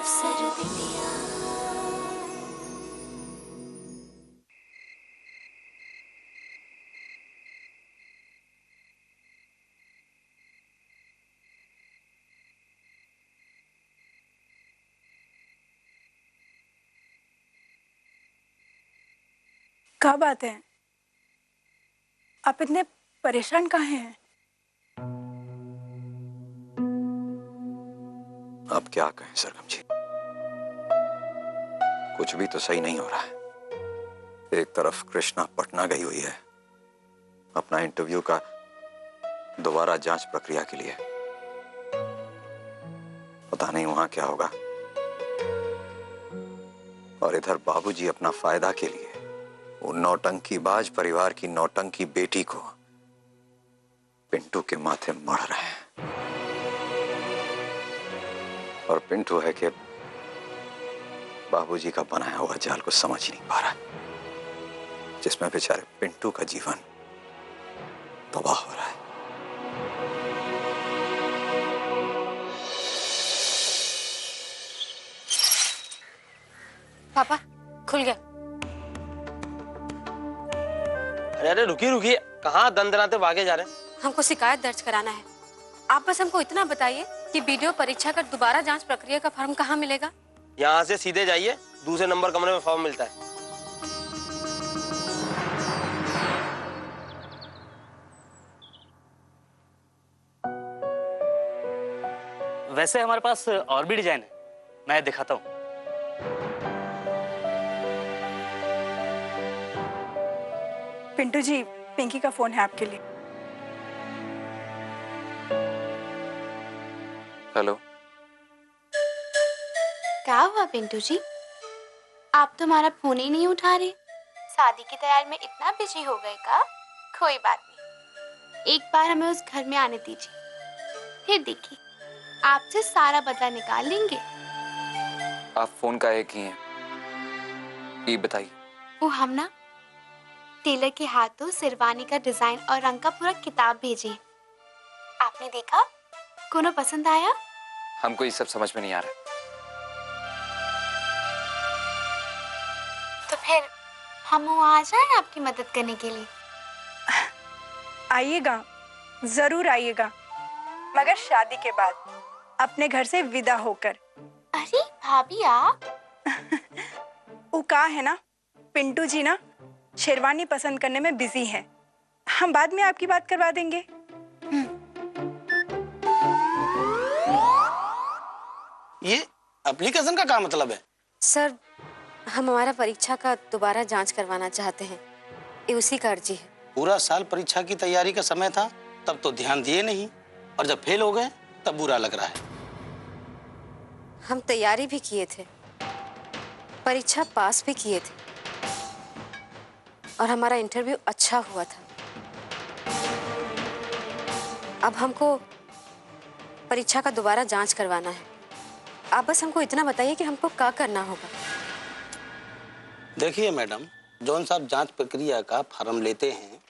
क्या बात है, आप इतने परेशान काहे हैं? अब क्या कहें सरगम जी, कुछ भी तो सही नहीं हो रहा है। एक तरफ कृष्णा पटना गई हुई है अपना इंटरव्यू का दोबारा जांच प्रक्रिया के लिए, पता नहीं वहां क्या होगा। और इधर बाबूजी अपना फायदा के लिए वो नौटंकीबाज परिवार की नौटंकी बेटी को पिंटू के माथे मढ़ रहे हैं। और पिंटू है कि बाबूजी का बनाया हुआ जाल को समझ ही नहीं पा रहा, जिसमें बेचारे पिंटू का जीवन तबाह हो रहा है। पापा, खुल गया। अरे रुकिए रुकिए, कहाँ दंदनाते भागे जा रहे हैं? हमको शिकायत दर्ज कराना है। आप बस हमको इतना बताइए कि वीडियो परीक्षा का दोबारा जांच प्रक्रिया का फॉर्म कहाँ मिलेगा? यहाँ से सीधे जाइए, दूसरे नंबर कमरे में फॉर्म मिलता है। वैसे हमारे पास और भी डिजाइन है, मैं दिखाता हूँ। पिंटू जी, पिंकी का फोन है आपके लिए। हेलो, क्या हुआ पिंटू जी? आप तो हमारा फोन ही नहीं उठा रहे। शादी की तैयारी में इतना बिजी हो गए का? कोई बात नहीं, एक बार हमें उस घर में आने दीजिए, फिर देखिए आपसे सारा बदला निकाल लेंगे। आप फोन का एक ही हैं, ये बताइए। वो हम ना टेलर के हाथों शेरवानी का डिजाइन और रंग का पूरा किताब भेजे। आपने देखा? कोनो पसंद आया? हमको ये सब समझ में नहीं आ रहा। तो फिर हम वहाँ आ जाएं आपकी मदद करने के लिए। आइएगा, जरूर आइएगा, मगर शादी के बाद, अपने घर से विदा होकर। अरे भाभी आप? वो कहा है ना, पिंटू जी ना शेरवानी पसंद करने में बिजी हैं। हम बाद में आपकी बात करवा देंगे। ये एप्लीकेशन का क्या मतलब है? सर, हम हमारा परीक्षा का दोबारा जांच करवाना चाहते हैं, ये उसी का अर्जी है। पूरा साल परीक्षा की तैयारी का समय था, तब तो ध्यान दिए नहीं, और जब फेल हो गए तब बुरा लग रहा है। हम तैयारी भी किए थे, परीक्षा पास भी किए थे, और हमारा इंटरव्यू अच्छा हुआ था। अब हमको परीक्षा का दोबारा जांच करवाना है। आप बस हमको इतना बताइए कि हमको क्या करना होगा। देखिए मैडम, जौन साहब जांच प्रक्रिया का फार्म लेते हैं,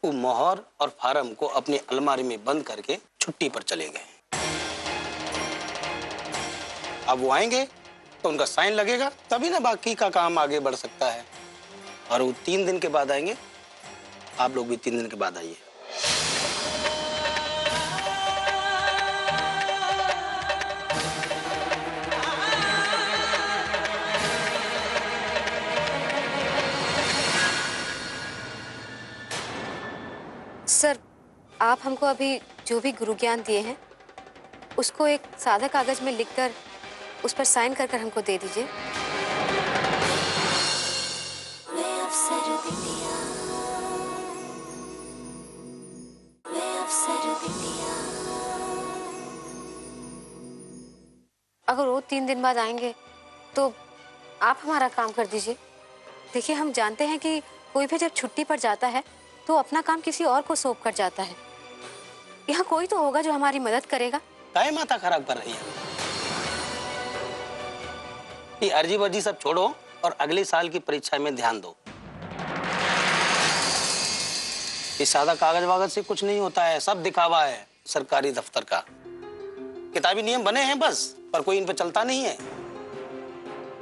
वो मोहर और फार्म को अपनी अलमारी में बंद करके छुट्टी पर चले गए। अब वो आएंगे तो उनका साइन लगेगा, तभी ना बाकी का काम आगे बढ़ सकता है। और वो 3 दिन के बाद आएंगे, आप लोग भी 3 दिन के बाद आइए। सर, आप हमको अभी जो भी गुरु ज्ञान दिए हैं उसको एक सादा कागज में लिखकर उस पर साइन कर हमको दे दीजिए। अगर वो 3 दिन बाद आएंगे तो आप हमारा काम कर दीजिए। देखिए, हम जानते हैं कि कोई भी जब छुट्टी पर जाता है तो अपना काम किसी और को सौंप कर जाता है। यहाँ कोई तो होगा जो हमारी मदद करेगा। काहे माथा खराब कर रही है? ये अर्जी वर्जी सब छोड़ो और अगले साल की परीक्षा में ध्यान दो। इस सादा कागज वागज से कुछ नहीं होता है, सब दिखावा है सरकारी दफ्तर का। किताबी नियम बने हैं बस, पर कोई इन पे चलता नहीं है।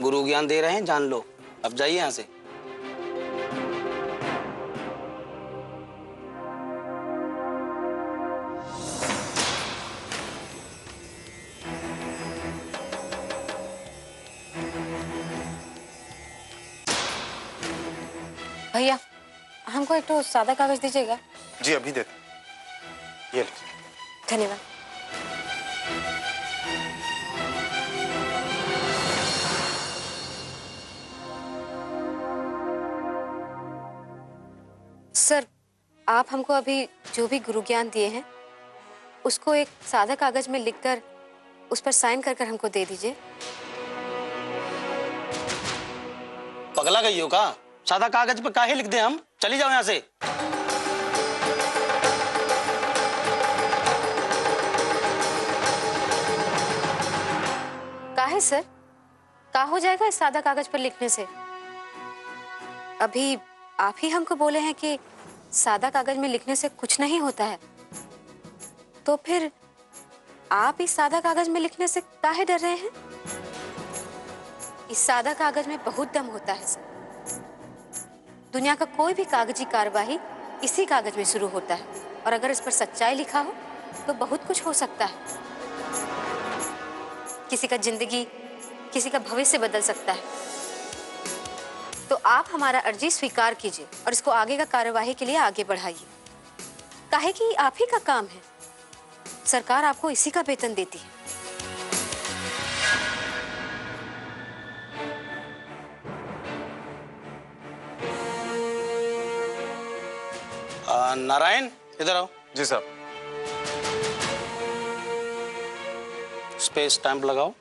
गुरु ज्ञान दे रहे हैं, जान लो। अब जाइए यहाँ से। भैया हमको एक तो सादा कागज दीजिएगा। जी अभी दे दो। ये लीजिए। धन्यवाद। सर, आप हमको अभी जो भी गुरु ज्ञान दिए हैं उसको एक सादा कागज में लिखकर उस पर साइन कर हमको दे दीजिए। पगला गई हो का? सादा कागज पे काहे लिख दे हम? चली जाओ यहाँ से। काहे सर? का हो जाएगा इस सादा कागज पर लिखने से? अभी आप ही हमको बोले हैं कि सादा कागज में लिखने से कुछ नहीं होता है, तो फिर आप इस सादा कागज में लिखने से काहे डर रहे हैं? इस सादा कागज में बहुत दम होता है सर। दुनिया का कोई भी कागजी कार्यवाही इसी कागज में शुरू होता है, और अगर इस पर सच्चाई लिखा हो तो बहुत कुछ हो सकता है। किसी का जिंदगी, किसी का भविष्य बदल सकता है। तो आप हमारा अर्जी स्वीकार कीजिए और इसको आगे का कार्यवाही के लिए आगे बढ़ाइए। काहे कि आप ही का काम है, सरकार आपको इसी का वेतन देती है। नारायण, इधर आओ। जी साहब। इस पे स्टैंप लगाओ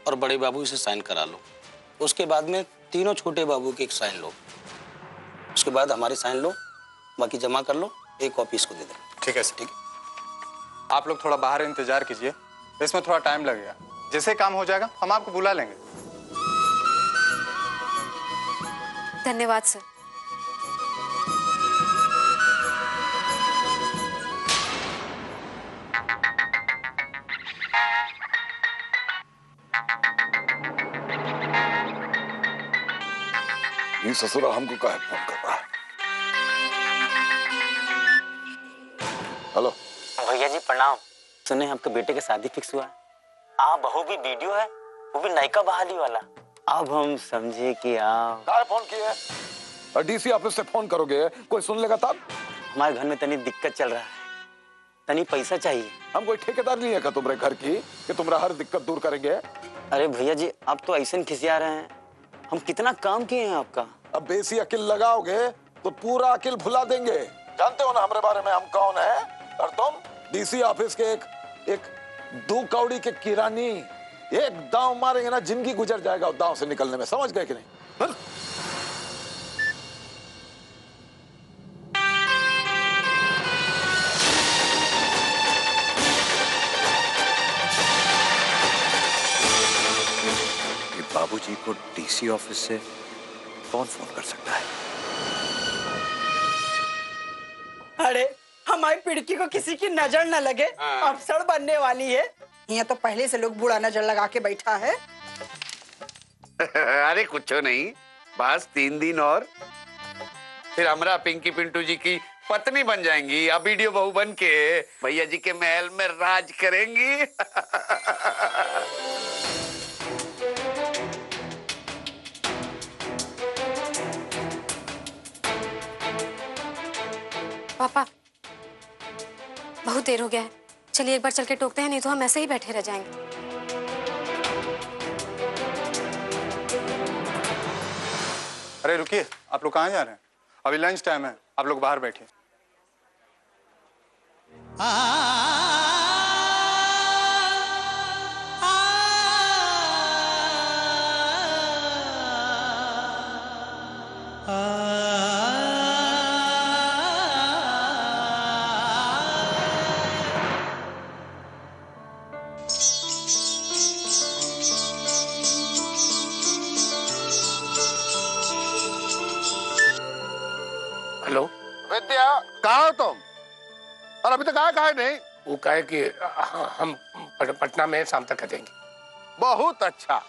और बड़े बाबू से साइन करा लो। उसके बाद में तीनों छोटे बाबू के एक साइन लो। उसके बाद हमारे साइन लो, बाकी जमा कर लो। एक कॉपी इसको दे दो। ठीक है सर। ठीक है, आप लोग थोड़ा बाहर इंतजार कीजिए, इसमें थोड़ा टाइम लगेगा। जैसे काम हो जाएगा हम आपको बुला लेंगे। धन्यवाद सर। ये ससुरा हमको काहे फोन कर रहा है? हेलो भैया जी प्रणाम। सुने आपके बेटे की शादी फिक्स हुआ है। आप बहू भी वीडियो है, वो भी नयका बहाली वाला। अब हम समझे कि आप काहे फोन किए? और डीसी ऑफिस से फोन करोगे, कोई सुन लेगा तब? हमारे घर में तनी दिक्कत चल रहा है, तनी पैसा चाहिए। हम कोई ठेकेदार नहीं है का तुम्हारे घर की कि तुम्हारा हर दिक्कत दूर करेंगे? अरे भैया जी आप तो ऐसे खिसिया रहे हैं, हम कितना काम किए हैं आपका। अब बेसी अकिल लगाओगे तो पूरा अकिल भुला देंगे। जानते हो ना हमारे बारे में हम कौन है? और तुम डीसी ऑफिस के एक 2 कौड़ी के किरानी। एक दांव मारेंगे ना, जिंदगी गुजर जाएगा दांव से निकलने में। समझ गए कि नहीं? हाँ? बाबूजी को डीसी ऑफिस से कौन फोन कर सकता है? अरे हमारी पिड़की को किसी की नजर न लगे, अफसर बनने वाली है। यहाँ तो पहले से लोग बुरा नजर लगा के बैठा है। अरे कुछ नहीं, बस 3 दिन और फिर हमरा पिंकी पिंटू जी की पत्नी बन जाएंगी। अब वीडियो बहू बन के भैया जी के महल में राज करेंगी। पापा बहुत देर हो गया है, चलिए एक बार चल के टोकते हैं, नहीं तो हम ऐसे ही बैठे रह जाएंगे। अरे रुकिए, आप लोग कहाँ जा रहे हैं? अभी लंच टाइम है, आप लोग बाहर बैठिए। हेलो विद्या, कहाँ हो तुम? और अभी तक आया काहे नहीं? वो कहे कि हम पटना में शाम तक आ जाएंगे। बहुत अच्छा।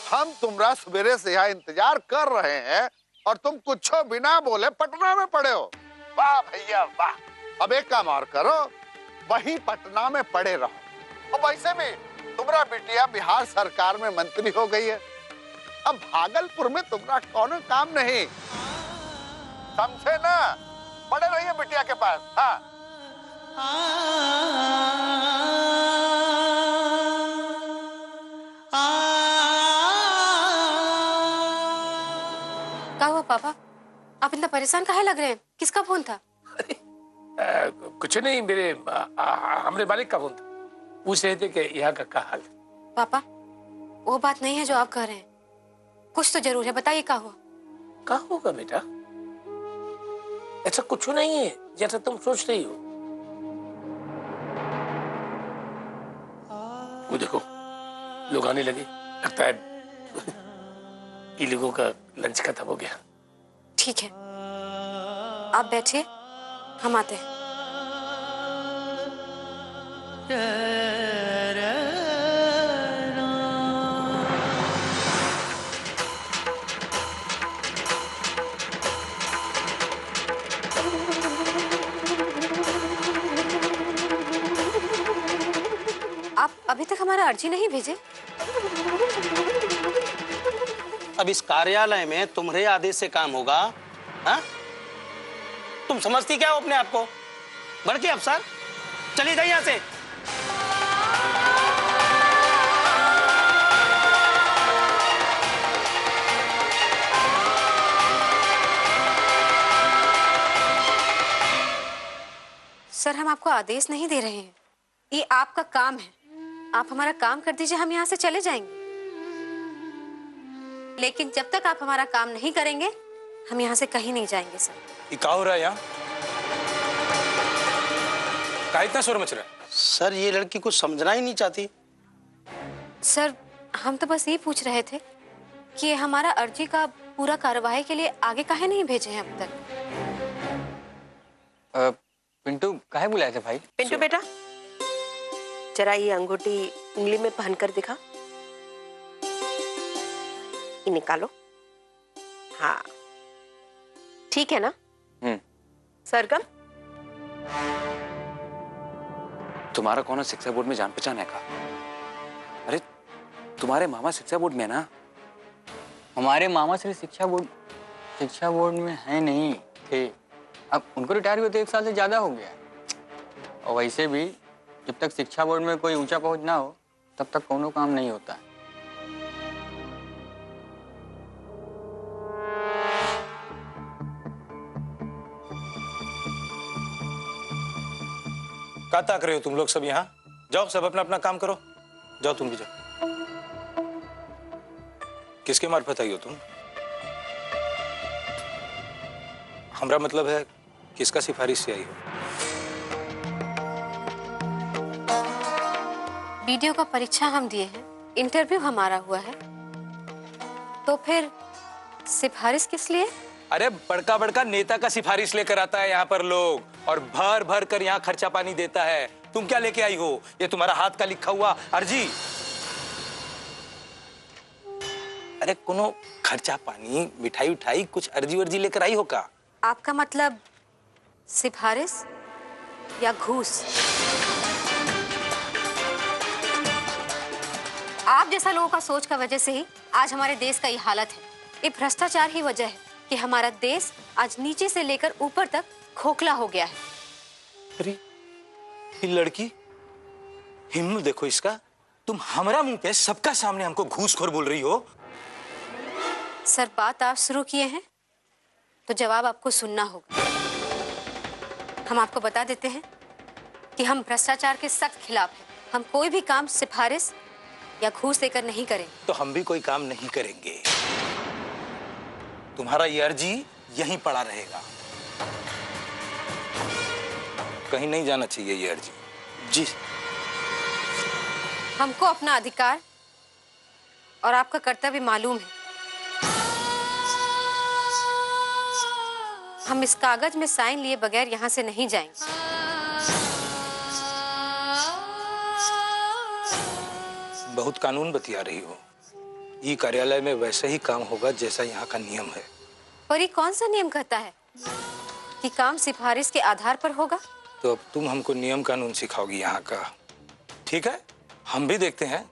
हम तुम्हारा सवेरे से यहाँ इंतजार कर रहे हैं और तुम कुछ बिना बोले पटना में पड़े हो। वाह भैया वाह। अब एक काम और करो, वहीं पटना में पड़े रहो। और वैसे भी तुम्हारा बिटिया बिहार सरकार में मंत्री हो गई है। अब भागलपुर में तुम्हारा कौन काम नहीं, समझे ना? पड़े रहिए बिटिया के पास। हाँ क्या हुआ पापा, आप इतना परेशान काहे लग रहे हैं? किसका फोन था? कुछ नहीं, मेरे हमारे मालिक का फोन था। पूछ रहे थे कि यहाँ का क्या हाल है। पापा वो बात नहीं है जो आप कह रहे हैं, कुछ तो जरूर है, बताइए क्या हुआ? क्या होगा बेटा? ऐसा कुछ नहीं है जैसा तुम सोच रही हो। वो देखो लोग आने लगे, लगता है ये लोगों का लंच खत्म हो गया। ठीक है आप बैठिए, हम आते हैं। आप अभी तक हमारा अर्जी नहीं भेजे? अब इस कार्यालय में तुम्हारे आदेश से काम होगा? हाँ? तुम समझती क्या हो अपने आप को? बड़के अफसर, चली जाइए यहाँ से। सर हम आपको आदेश नहीं दे रहे हैं, ये आपका काम है। आप हमारा काम कर दीजिए, हम यहाँ से चले जाएंगे। लेकिन जब तक आप हमारा काम नहीं करेंगे हम यहाँ से कहीं नहीं जाएंगे। सर ये क्या हो रहा है यहाँ? क्या इतना शोर मच रहा है? सर ये लड़की कुछ समझना ही नहीं चाहती। सर हम तो बस ये पूछ रहे थे कि हमारा अर्जी का पूरा कार्यवाही के लिए आगे काहे नहीं भेजे हैं अब तक? पिंटू काहे बुलाए थे भाई? पिंटू बेटा जरा ये अंगूठी उंगली में पहन कर दिखा। ये निकालो। हाँ ठीक है ना? सरगम तुम्हारा कौन शिक्षा बोर्ड में जान पहचान है का? अरे तुम्हारे मामा शिक्षा बोर्ड में ना? हमारे मामा सिर्फ शिक्षा बोर्ड में है नहीं थे। अब उनको रिटायर हुए तो 1 साल से ज्यादा हो गया। और वैसे भी जब तक शिक्षा बोर्ड में कोई ऊंचा पहुंच ना हो तब तक कोनो काम नहीं होता है। क्या ताक रहे हो तुम लोग सब यहाँ? जाओ सब अपना अपना काम करो। जाओ तुम भी जाओ। किसके मार्फत आई हो तुम? हमारा मतलब है किसका सिफारिश से आई हो? वीडियो का परीक्षा हम दिए हैं, इंटरव्यू हमारा हुआ है, तो फिर सिफारिश किस लिए? अरे बड़का बड़का नेता का सिफारिश लेकर आता है यहाँ पर लोग, और भर भर कर यहाँ खर्चा पानी देता है। तुम क्या लेके आई हो? ये तुम्हारा हाथ का लिखा हुआ अर्जी? अरे कोनो खर्चा पानी मिठाई उठाई कुछ अर्जी वर्जी लेकर आई हो का? आपका मतलब सिफारिश या घूस? आप जैसा लोगों का सोच का वजह से ही आज हमारे देश का ये हालत है। ये भ्रष्टाचार ही वजह है कि हमारा देश आज नीचे से लेकर ऊपर तक खोखला हो गया है। अरे ये लड़की, हिम्मत देखो इसका। तुम हमारा मुंह पे सबका सामने हमको घूसखोर बोल रही हो। सर बात आप शुरू किए हैं तो जवाब आपको सुनना होगा। हम आपको बता देते हैं कि हम भ्रष्टाचार के सख्त खिलाफ हैं। हम कोई भी काम सिफारिश या घूस देकर नहीं करेंगे। तो हम भी कोई काम नहीं करेंगे। तुम्हारा ये अर्जी यहीं पड़ा रहेगा, कहीं नहीं जाना चाहिए ये अर्जी। जी हमको अपना अधिकार और आपका कर्तव्य मालूम है। हम इस कागज में साइन लिए बगैर यहाँ से नहीं जाएंगे। बहुत कानून बतिया रही हो। ये कार्यालय में वैसे ही काम होगा जैसा यहाँ का नियम है। पर ये कौन सा नियम कहता है कि काम सिफारिश के आधार पर होगा? तो अब तुम हमको नियम कानून सिखाओगी यहाँ का। ठीक है, हम भी देखते हैं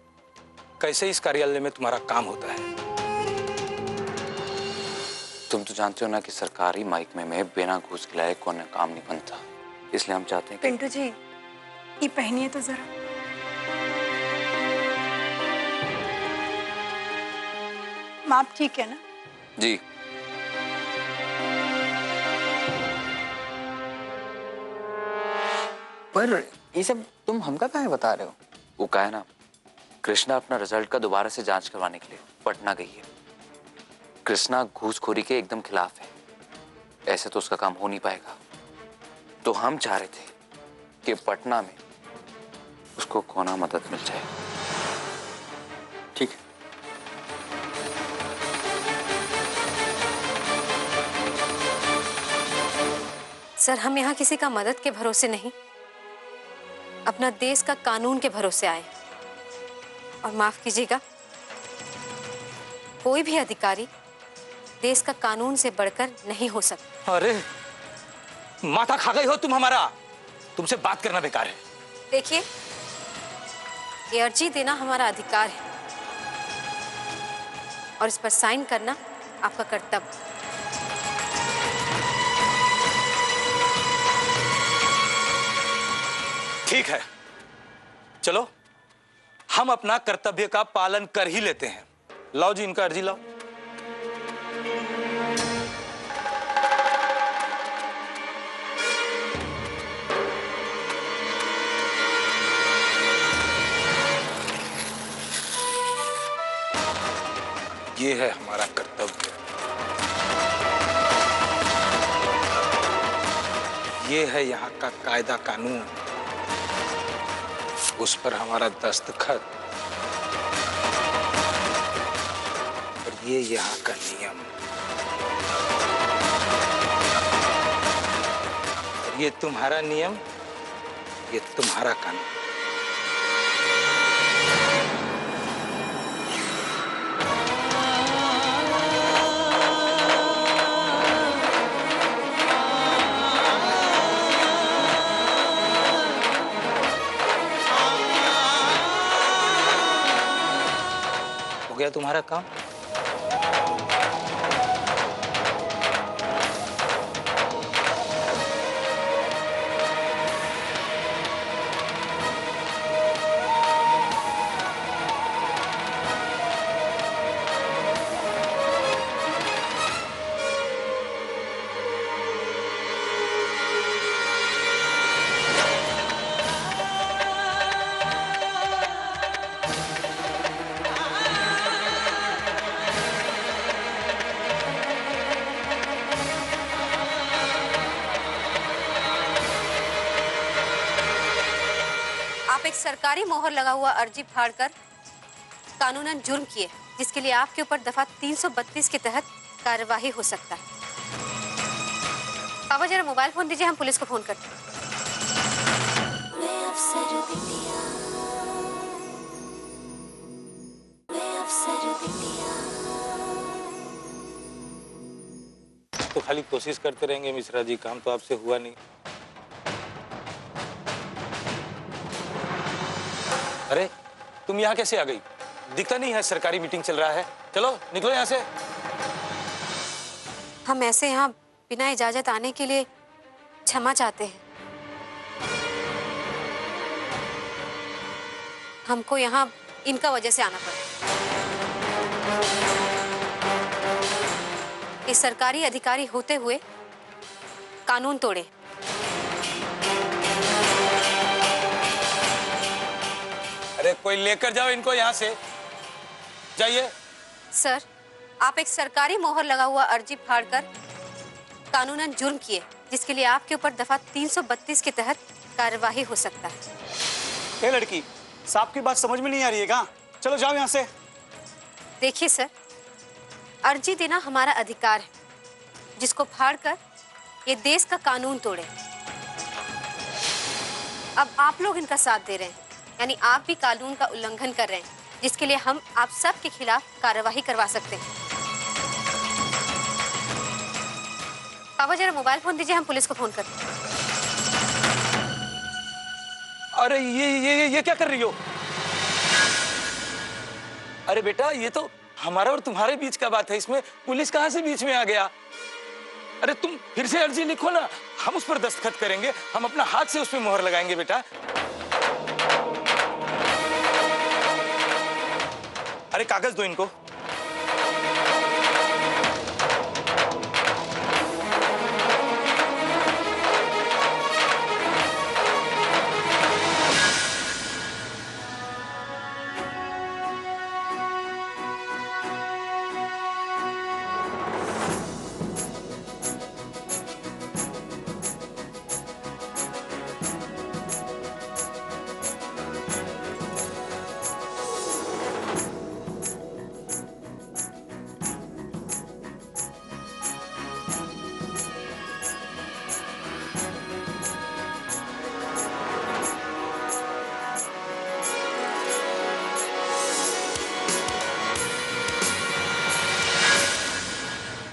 कैसे इस कार्यालय में तुम्हारा काम होता है। तुम तो जानते हो ना कि सरकारी माइक में बिना घूस खिलाए कोई काम नहीं बनता, इसलिए हम चाहते हैं कि... पिंटू जी, ये पहनिए तो जरा। माप ठीक है ना? जी। पर ये सब तुम हमका काहे बता रहे हो? वो का है ना, कृष्णा अपना रिजल्ट का दोबारा से जांच करवाने के लिए पटना गई है। कृष्णा घूसखोरी के एकदम खिलाफ है, ऐसे तो उसका काम हो नहीं पाएगा। तो हम चाह रहे थे कि पटना में उसको कोना मदद मिल जाए। ठीक है। सर, हम यहाँ किसी का मदद के भरोसे नहीं, अपना देश का कानून के भरोसे आए। और माफ कीजिएगा, कोई भी अधिकारी देश का कानून से बढ़कर नहीं हो सकता। अरे माथा खा गई हो तुम हमारा, तुमसे बात करना बेकार है। देखिए, ये अर्जी देना हमारा अधिकार है और इस पर साइन करना आपका कर्तव्य। ठीक है, चलो हम अपना कर्तव्य का पालन कर ही लेते हैं। लाओ जी, इनका अर्जी लाओ। ये है हमारा कर्तव्य, ये है यहाँ का कायदा कानून, उस पर हमारा दस्तखत, और ये यहाँ का नियम, और ये तुम्हारा नियम, ये तुम्हारा कानून। हो गया तुम्हारा काम। आप एक सरकारी मोहर लगा हुआ अर्जी फाड़कर कानूनन जुर्म किए, जिसके लिए आपके ऊपर दफा 332 के तहत कार्यवाही हो सकता है। पापा, जरा मोबाइल फोन दीजिए, हम पुलिस को फोन करते हैं। तो खाली कोशिश करते रहेंगे मिश्रा जी, काम तो आपसे हुआ नहीं। अरे तुम यहाँ कैसे आ गई? दिखता नहीं है सरकारी मीटिंग चल रहा है। चलो निकलो यहाँ से। हम ऐसे यहाँ बिना इजाजत आने के लिए क्षमा चाहते हैं। हमको यहाँ इनका वजह से आना पड़ा। इस सरकारी अधिकारी होते हुए कानून तोड़े। अरे कोई लेकर जाओ इनको यहाँ से, जाइए। सर, आप एक सरकारी मोहर लगा हुआ अर्जी फाड़कर कानूनन जुर्म किए, जिसके लिए आपके ऊपर दफा 332 के तहत कार्यवाही हो सकता है। ये लड़की, साहब की बात समझ में नहीं आ रही है क्या? चलो जाओ यहाँ से। देखिए सर, अर्जी देना हमारा अधिकार है, जिसको फाड़कर ये देश का कानून तोड़े। अब आप लोग इनका साथ दे रहे हैं, यानी आप भी कानून का उल्लंघन कर रहे हैं। जिसके लिए हम आप सब के खिलाफ कार्यवाही करवा सकते हैं। पापा जरा मोबाइल फोन दीजिए, हम पुलिस को फोन करते हैं। अरे ये क्या कर रही हो? अरे बेटा, ये तो हमारा और तुम्हारे बीच का बात है, इसमें पुलिस कहां से बीच में आ गया? अरे तुम फिर से अर्जी लिखो ना, हम उस पर दस्तखत करेंगे, हम अपना हाथ से उस पर मोहर लगाएंगे बेटा। अरे कागज दो इनको।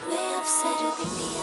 वे अफसर बिटिया